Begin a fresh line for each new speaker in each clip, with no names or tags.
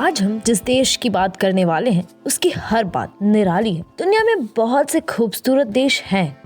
आज हम जिस देश की बात करने वाले हैं उसकी हर बात निराली है। दुनिया में बहुत से खूबसूरत देश हैं,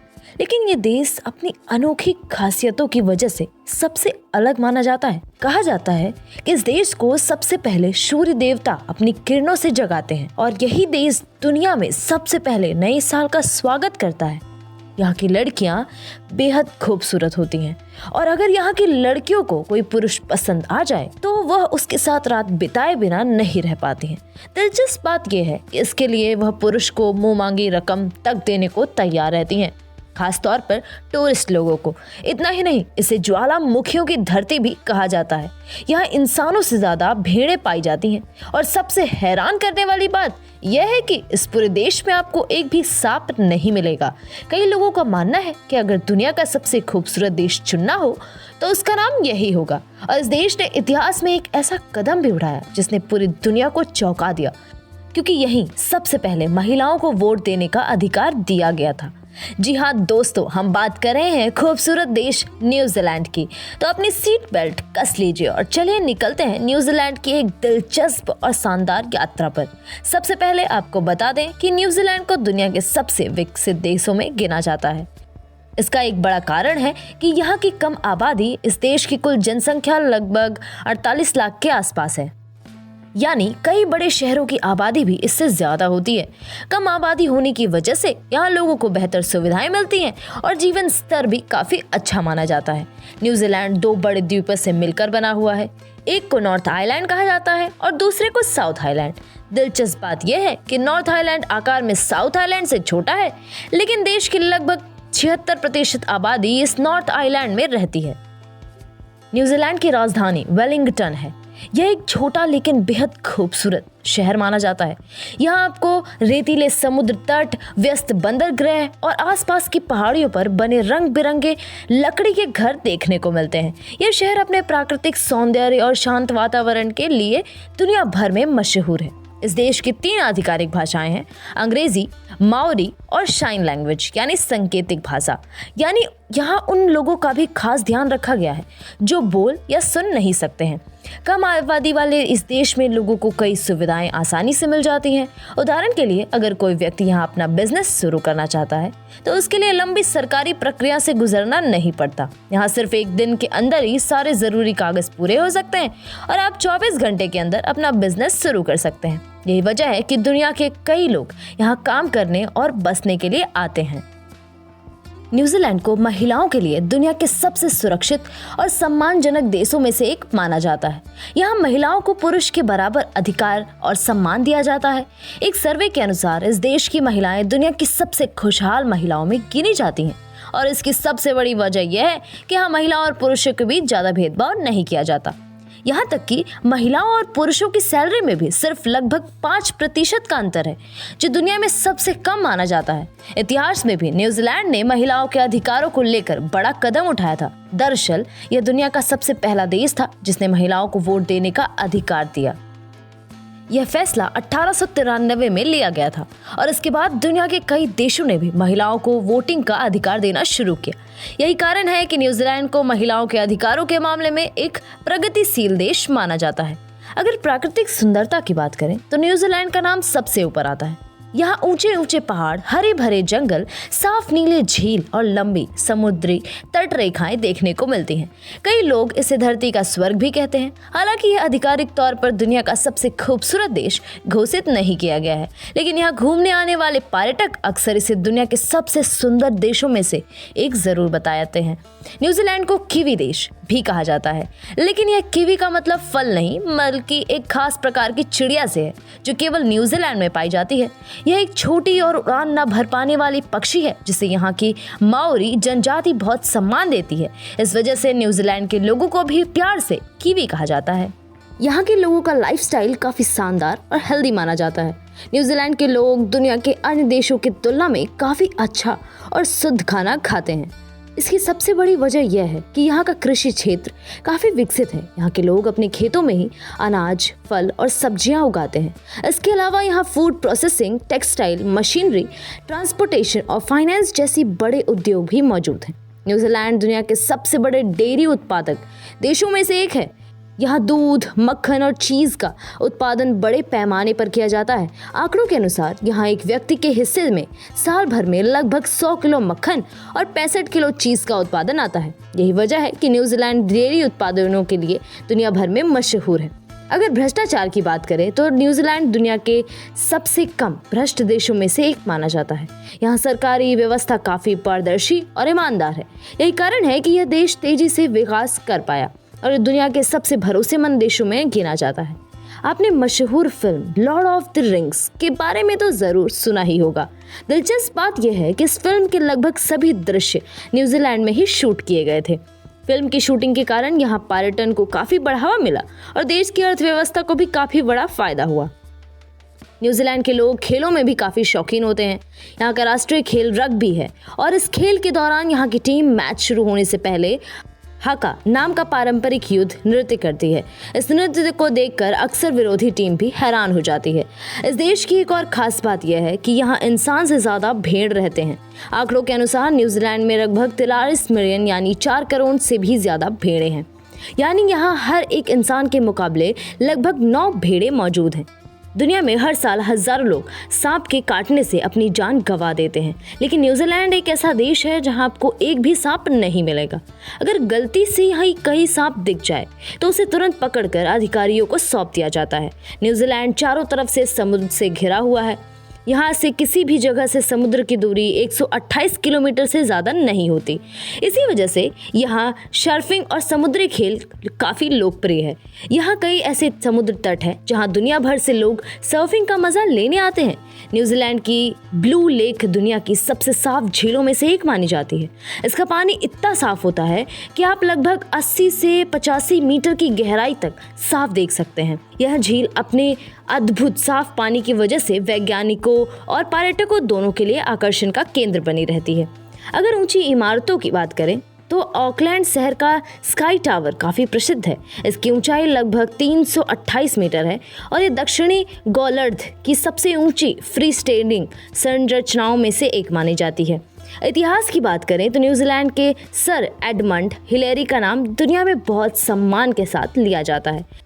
लेकिन ये देश अपनी अनोखी खासियतों की वजह से सबसे अलग माना जाता है। कहा जाता है कि इस देश को सबसे पहले सूर्य देवता अपनी किरणों से जगाते हैं और यही देश दुनिया में सबसे पहले नए साल का स्वागत करता है। यहाँ की लड़कियाँ बेहद खूबसूरत होती हैं और अगर यहाँ की लड़कियों को कोई पुरुष पसंद आ जाए तो वह उसके साथ रात बिताए बिना नहीं रह पाती हैं। दिलचस्प बात यह है कि इसके लिए वह पुरुष को मुंह मांगी रकम तक देने को तैयार रहती हैं, खास तौर पर टूरिस्ट लोगों को। इतना ही नहीं, इसे ज्वालामुखियों की धरती भी कहा जाता है। यहाँ इंसानों से ज्यादा भेड़ें पाई जाती हैं और सबसे हैरान करने वाली बात यह है कि इस पूरे देश में आपको एक भी सांप नहीं मिलेगा। कई लोगों का मानना है कि अगर दुनिया का सबसे खूबसूरत देश चुनना हो तो उसका नाम यही होगा। और इस देश ने इतिहास में एक ऐसा कदम भी उठाया जिसने पूरी दुनिया को चौंका दिया, क्योंकि यहीं सबसे पहले महिलाओं को वोट देने का अधिकार दिया गया था। जी हाँ दोस्तों, हम बात कर रहे हैं खूबसूरत देश न्यूजीलैंड की। तो अपनी सीट बेल्ट कस लीजिए और चलिए निकलते हैं न्यूजीलैंड की एक दिलचस्प और शानदार यात्रा पर। सबसे पहले आपको बता दें कि न्यूजीलैंड को दुनिया के सबसे विकसित देशों में गिना जाता है। इसका एक बड़ा कारण है कि यहाँ की कम आबादी इस देश की कुल जनसंख्या लगभग 48 लाख के आसपास है, यानी कई बड़े शहरों की आबादी भी इससे ज्यादा होती है। कम आबादी होने की वजह से यहाँ लोगों को बेहतर सुविधाएं मिलती हैं और जीवन स्तर भी काफी अच्छा माना जाता है। न्यूजीलैंड 2 बड़े द्वीपों से मिलकर बना हुआ है। एक को नॉर्थ आइलैंड कहा जाता है और दूसरे को साउथ आइलैंड। दिलचस्प बात यह है कि नॉर्थ आइलैंड आकार में साउथ आइलैंड से छोटा है, लेकिन देश की लगभग 76% आबादी इस नॉर्थ आइलैंड में रहती है। न्यूजीलैंड की राजधानी वेलिंगटन है। यह एक छोटा लेकिन बेहद खूबसूरत शहर माना जाता है। यहाँ आपको रेतीले समुद्र तट, व्यस्त बंदरगाह और आसपास की पहाड़ियों पर बने रंग बिरंगे लकड़ी के घर देखने को मिलते हैं। यह शहर अपने प्राकृतिक सौंदर्य और शांत वातावरण के लिए दुनिया भर में मशहूर है। इस देश की 3 आधिकारिक भाषाएं हैं, अंग्रेजी, माओरी और साइन लैंग्वेज यानी संकेतिक भाषा। यानी यहाँ उन लोगों का भी खास ध्यान रखा गया है जो बोल या सुन नहीं सकते हैं। कम आबादी वाले इस देश में लोगों को कई सुविधाएं आसानी से मिल जाती हैं। उदाहरण के लिए अगर कोई व्यक्ति यहाँ अपना बिजनेस शुरू करना चाहता है तो उसके लिए लंबी सरकारी प्रक्रिया से गुजरना नहीं पड़ता। यहाँ सिर्फ 1 दिन के अंदर ही सारे जरूरी कागज पूरे हो सकते हैं और आप 24 घंटे के अंदर अपना बिजनेस शुरू कर सकते हैं। यही वजह है कि दुनिया के कई लोग यहाँ काम करने और बसने के लिए आते हैं। न्यूजीलैंड को महिलाओं के लिए दुनिया के सबसे सुरक्षित और सम्मानजनक देशों में से एक माना जाता है। यहाँ महिलाओं को पुरुष के बराबर अधिकार और सम्मान दिया जाता है। एक सर्वे के अनुसार इस देश की महिलाएं दुनिया की सबसे खुशहाल महिलाओं में गिनी जाती हैं और इसकी सबसे बड़ी वजह यह है कि यहाँ महिलाओं और पुरुषों के बीच ज्यादा भेदभाव नहीं किया जाता। यहाँ तक कि महिलाओं और पुरुषों की सैलरी में भी सिर्फ लगभग 5% का अंतर है, जो दुनिया में सबसे कम माना जाता है। इतिहास में भी न्यूजीलैंड ने महिलाओं के अधिकारों को लेकर बड़ा कदम उठाया था। दरअसल यह दुनिया का सबसे पहला देश था जिसने महिलाओं को वोट देने का अधिकार दिया। यह फैसला 1893 में लिया गया था और इसके बाद दुनिया के कई देशों ने भी महिलाओं को वोटिंग का अधिकार देना शुरू किया। यही कारण है कि न्यूजीलैंड को महिलाओं के अधिकारों के मामले में एक प्रगतिशील देश माना जाता है। अगर प्राकृतिक सुंदरता की बात करें तो न्यूजीलैंड का नाम सबसे ऊपर आता है। यहाँ ऊंचे ऊंचे पहाड़, हरे भरे जंगल, साफ नीले झील और लंबी समुद्री तट रेखाएं देखने को मिलती हैं। कई लोग इसे धरती का स्वर्ग भी कहते हैं। हालांकि यह आधिकारिक तौर पर दुनिया का सबसे खूबसूरत देश घोषित नहीं किया गया है, लेकिन यहाँ घूमने आने वाले पर्यटक अक्सर इसे दुनिया के सबसे सुंदर देशों में से एक जरूर बताते हैं। न्यूजीलैंड को कीवी देश भी कहा जाता है, लेकिन यह कीवी का मतलब फल नहीं बल्कि एक खास प्रकार की चिड़िया से है जो केवल न्यूजीलैंड में पाई जाती है। यह एक छोटी और उड़ान न भर पाने वाली पक्षी है जिसे यहाँ की माओरी जनजाति बहुत सम्मान देती है। इस वजह से न्यूजीलैंड के लोगों को भी प्यार से कीवी कहा जाता है। यहाँ के लोगों का लाइफस्टाइल काफी शानदार और हेल्दी माना जाता है। न्यूजीलैंड के लोग दुनिया के अन्य देशों की तुलना में काफी अच्छा और शुद्ध खाना खाते हैं। इसकी सबसे बड़ी वजह यह है कि यहाँ का कृषि क्षेत्र काफी विकसित है। यहाँ के लोग अपने खेतों में ही अनाज, फल और सब्जियां उगाते हैं। इसके अलावा यहाँ food processing, textile, machinery, transportation और फाइनेंस जैसी बड़े उद्योग भी मौजूद हैं। न्यूजीलैंड दुनिया के सबसे बड़े डेयरी उत्पादक देशों में से एक है। यहाँ दूध, मक्खन और चीज़ का उत्पादन बड़े पैमाने पर किया जाता है। आंकड़ों के अनुसार यहाँ एक व्यक्ति के हिस्से में साल भर में लगभग 100 किलो मक्खन और 65 किलो चीज़ का उत्पादन आता है। यही वजह है कि न्यूजीलैंड डेयरी उत्पादनों के लिए दुनिया भर में मशहूर है। अगर भ्रष्टाचार की बात करें तो न्यूजीलैंड दुनिया के सबसे कम भ्रष्ट देशों में से एक माना जाता है। यहाँ सरकारी व्यवस्था काफ़ी पारदर्शी और ईमानदार है। यही कारण है कि यह देश तेजी से विकास कर पाया और दुनिया के सबसे भरोसेमंद देशों में गिना जाता है। आपने मशहूर film Lord of the rings के बारे में तो ज़रूर सुना ही होगा। दिलचस्प बात यह है कि इस फिल्म के लगभग सभी दृश्य न्यूजीलैंड में ही शूट किए गए थे। फिल्म की शूटिंग के कारण यहाँ पर्यटन को काफ़ी बढ़ावा मिला और देश की अर्थव्यवस्था को भी काफ़ी बड़ा फायदा हुआ। न्यूजीलैंड के लोग खेलों में भी काफ़ी शौकीन होते हैं। यहाँ का राष्ट्रीय खेल रग्बी है और इस खेल के दौरान यहाँ की टीम मैच शुरू होने से पहले हाका नाम का पारंपरिक युद्ध नृत्य करती है। इस नृत्य को देखकर अक्सर विरोधी टीम भी हैरान हो जाती है। इस देश की एक और खास बात यह है कि यहाँ इंसान से ज़्यादा भेड़ रहते हैं। आंकड़ों के अनुसार न्यूजीलैंड में लगभग 43 मिलियन यानी 4 करोड़ से भी ज़्यादा भेड़ें हैं। यानी यहाँ हर एक इंसान के मुकाबले लगभग 9 भेड़ें मौजूद हैं। दुनिया में हर साल हजारों लोग सांप के काटने से अपनी जान गंवा देते हैं, लेकिन न्यूजीलैंड एक ऐसा देश है जहां आपको एक भी सांप नहीं मिलेगा। अगर गलती से यहाँ कहीं सांप दिख जाए तो उसे तुरंत पकड़कर अधिकारियों को सौंप दिया जाता है। न्यूजीलैंड चारों तरफ से समुद्र से घिरा हुआ है। यहाँ से किसी भी जगह से समुद्र की दूरी 128 किलोमीटर से ज़्यादा नहीं होती। इसी वजह से यहाँ सर्फिंग और समुद्री खेल काफ़ी लोकप्रिय है। यहाँ कई ऐसे समुद्र तट हैं जहाँ दुनिया भर से लोग सर्फिंग का मज़ा लेने आते हैं। न्यूजीलैंड की ब्लू लेक दुनिया की सबसे साफ झीलों में से एक मानी जाती है। इसका पानी इतना साफ होता है कि आप लगभग 80 से 85 मीटर की गहराई तक साफ देख सकते हैं। यह झील अपने अद्भुत साफ पानी की वजह से वैज्ञानिकों और पर्यटकों दोनों के लिए आकर्षण का केंद्र बनी रहती है। अगर ऊंची इमारतों की बात करें तो ऑकलैंड शहर का स्काई टावर काफ़ी प्रसिद्ध है। इसकी ऊंचाई लगभग 328 मीटर है और ये दक्षिणी गोलार्ध की सबसे ऊंची फ्री स्टैंडिंग संरचनाओं में से एक मानी जाती है। इतिहास की बात करें तो न्यूजीलैंड के सर एडमंड हिलेरी का नाम दुनिया में बहुत सम्मान के साथ लिया जाता है।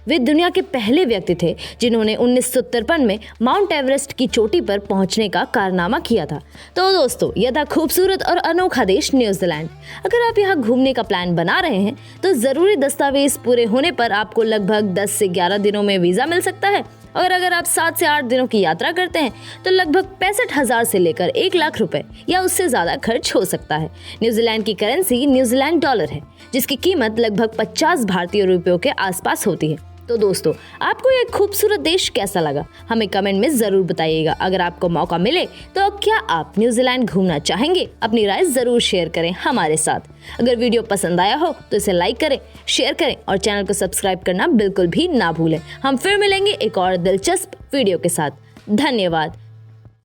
वे दुनिया के पहले व्यक्ति थे जिन्होंने 1953 में माउंट एवरेस्ट की चोटी पर पहुंचने का कारनामा किया था। तो दोस्तों, यह था खूबसूरत और अनोखा देश न्यूजीलैंड। अगर आप यहाँ घूमने का प्लान बना रहे हैं तो ज़रूरी दस्तावेज पूरे होने पर आपको लगभग 10 से 11 दिनों में वीज़ा मिल सकता है। और अगर आप 7 से 8 दिनों की यात्रा करते हैं तो लगभग 65,000 से लेकर 1 लाख रुपए या उससे ज़्यादा खर्च हो सकता है। न्यूजीलैंड की करेंसी न्यूजीलैंड डॉलर है, जिसकी कीमत लगभग 50 भारतीय रुपयों के आसपास होती है। तो दोस्तों, आपको ये खूबसूरत देश कैसा लगा हमें कमेंट में ज़रूर बताइएगा। अगर आपको मौका मिले तो क्या आप न्यूजीलैंड घूमना चाहेंगे? अपनी राय ज़रूर शेयर करें हमारे साथ। अगर वीडियो पसंद आया हो तो इसे लाइक करें, शेयर करें और चैनल को सब्सक्राइब करना बिल्कुल भी ना भूलें। हम फिर मिलेंगे एक और दिलचस्प वीडियो के साथ। धन्यवाद।